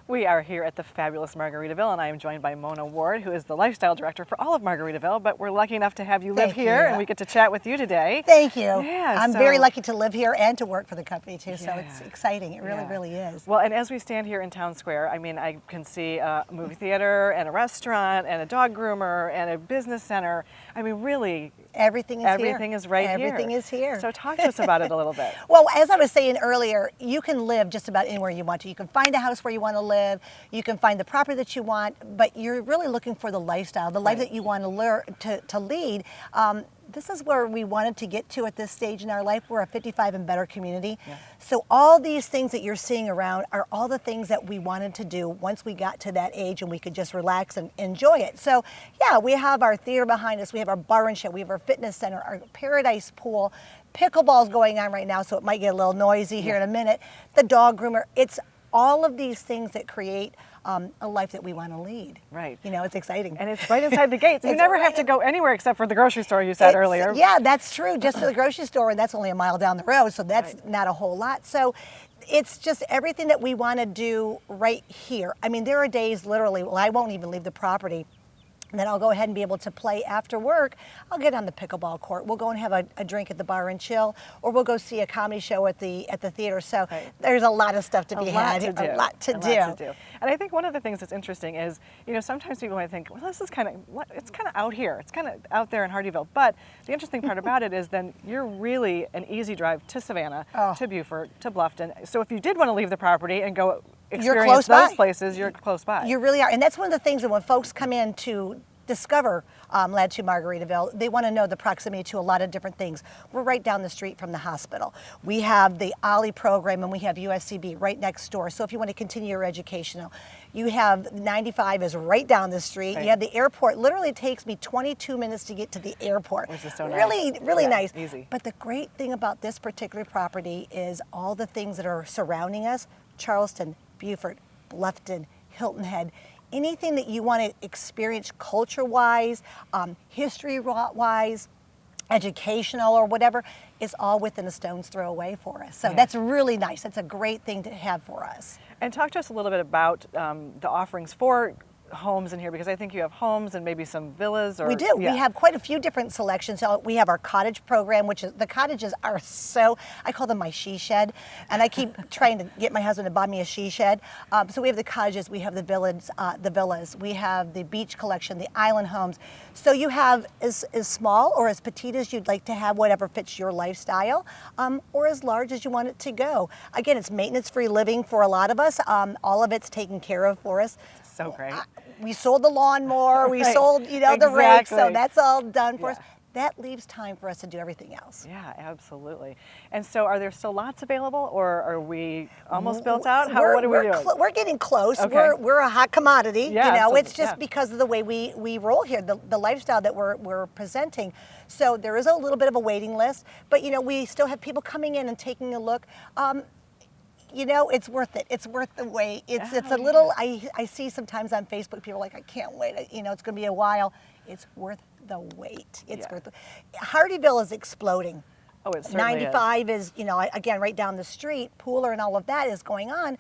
We are here at the fabulous Margaritaville, and I am joined by Mona Ward, who is the lifestyle director for all of Margaritaville, but we're lucky enough to have you live here, and we get to chat with you today. Thank you. Yeah, I'm very lucky to live here and to work for the company too, so it's exciting. It really, really is. Well, and as we stand here in Town Square, I mean, I can see a movie theater and a restaurant and a dog groomer and a business center. I mean, really, everything is right here. Everything is here. So talk to us about it a little bit. Well, as I was saying earlier, you can live just about anywhere you want to. You can find a house where you want to live. You can find the property that you want, but you're really looking for the lifestyle, the life that you want to lead. This is where we wanted to get to at this stage in our life. We're a 55 and better community. Yeah. So all these things that you're seeing around are all the things that we wanted to do once we got to that age and we could just relax and enjoy it. So yeah, we have our theater behind us. We have our bar and show. We have our fitness center, our paradise pool. Pickleball's going on right now, so it might get a little noisy here in a minute. The dog groomer. It's all of these things that create a life that we want to lead. Right. You know, it's exciting. And it's right inside the gates. You never have to go anywhere except for the grocery store, you said earlier. Yeah, that's true. Just to the grocery store, and that's only a mile down the road, so that's not a whole lot. So it's just everything that we want to do right here. I mean, there are days literally, well, I won't even leave the property. And then I'll go ahead and be able to play after work. I'll get on the pickleball court. We'll go and have a drink at the bar and chill, or we'll go see a comedy show at the theater. So there's a lot of stuff to be had, a lot to do. And I think one of the things that's interesting is, you know, sometimes people might think, well, this is it's kind of out here. It's kind of out there in Hardyville. But the interesting part about it is then you're really an easy drive to Savannah, to Beaufort, to Bluffton. So if you did want to leave the property and go experience those places, you're close by. You really are. And that's one of the things that when folks come in to discover Latitude Margaritaville, they want to know the proximity to a lot of different things. We're right down the street from the hospital. We have the OLLI program and we have USCB right next door. So if you want to continue your educational, you have 95 is right down the street. You have the airport. Literally it takes me 22 minutes to get to the airport. Which is so nice. Really nice. Easy. But the great thing about this particular property is all the things that are surrounding us. Charleston, Beaufort, Bluffton, Hilton Head, anything that you want to experience culture-wise, history-wise, educational or whatever, is all within a stone's throw away for us. So that's really nice. That's a great thing to have for us. And talk to us a little bit about the offerings for homes in here, because I think you have homes and maybe some villas. We do. We have quite a few different selections. So we have our cottage program, which is, the cottages are so, I call them my she shed, and I keep trying to get my husband to buy me a she shed. So we have the cottages, we have the villas, we have the beach collection, the island homes. So you have as small or as petite as you'd like to have, whatever fits your lifestyle, or as large as you want it to go. Again, it's maintenance-free living for a lot of us. All of it's taken care of for us. So great. We sold the lawnmower, we sold, you know, the rake, so that's all done for us. That leaves time for us to do everything else. Yeah, absolutely. And so are there still lots available, or are we almost built out? What are we doing? We're getting close. We're a hot commodity. You know, it's just because of the way we roll here, the lifestyle that we're presenting. So there is a little bit of a waiting list, but you know, we still have people coming in and taking a look. You know, it's worth it. It's worth the wait. It's a little, I see sometimes on Facebook, people are like, I can't wait. You know, it's going to be a while. It's worth the wait. It's worth it. Hardyville is exploding. Oh, it certainly 95 is, you know, again, right down the street. Pooler and all of that is going on.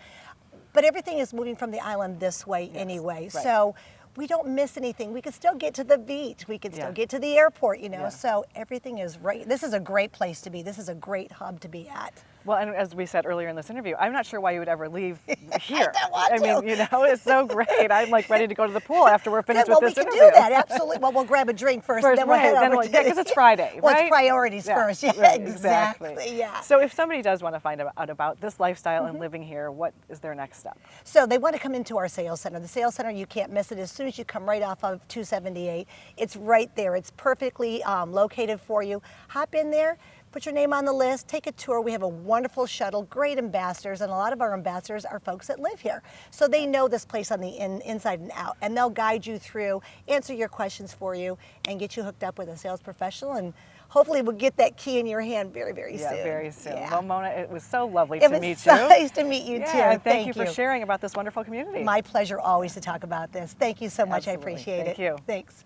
But everything is moving from the island this way anyway. So we don't miss anything. We can still get to the beach. We can still get to the airport, you know. So everything is right. This is a great place to be. This is a great hub to be at. Well, and as we said earlier in this interview, I'm not sure why you would ever leave here. I mean, you know, it's so great. I'm like ready to go to the pool after we're finished with this interview. Well, we can do that, absolutely. Well, we'll grab a drink first and then we'll head over. Because it's Friday, well, it's priorities first. Yeah, exactly. Yeah. So if somebody does want to find out about this lifestyle and living here, what is their next step? So they want to come into our sales center. The sales center, you can't miss it. As soon as you come right off of 278, it's right there. It's perfectly located for you. Hop in there. Put your name on the list, take a tour. We have a wonderful shuttle, great ambassadors, and a lot of our ambassadors are folks that live here. So they know this place on the inside and out, and they'll guide you through, answer your questions for you, and get you hooked up with a sales professional, and hopefully we'll get that key in your hand very, very soon. Yeah, very soon. Well, Mona, it was so lovely to meet you. It was nice to meet you, too. And thank you for sharing about this wonderful community. My pleasure always to talk about this. Thank you so much. I appreciate it. Thank you. Thanks.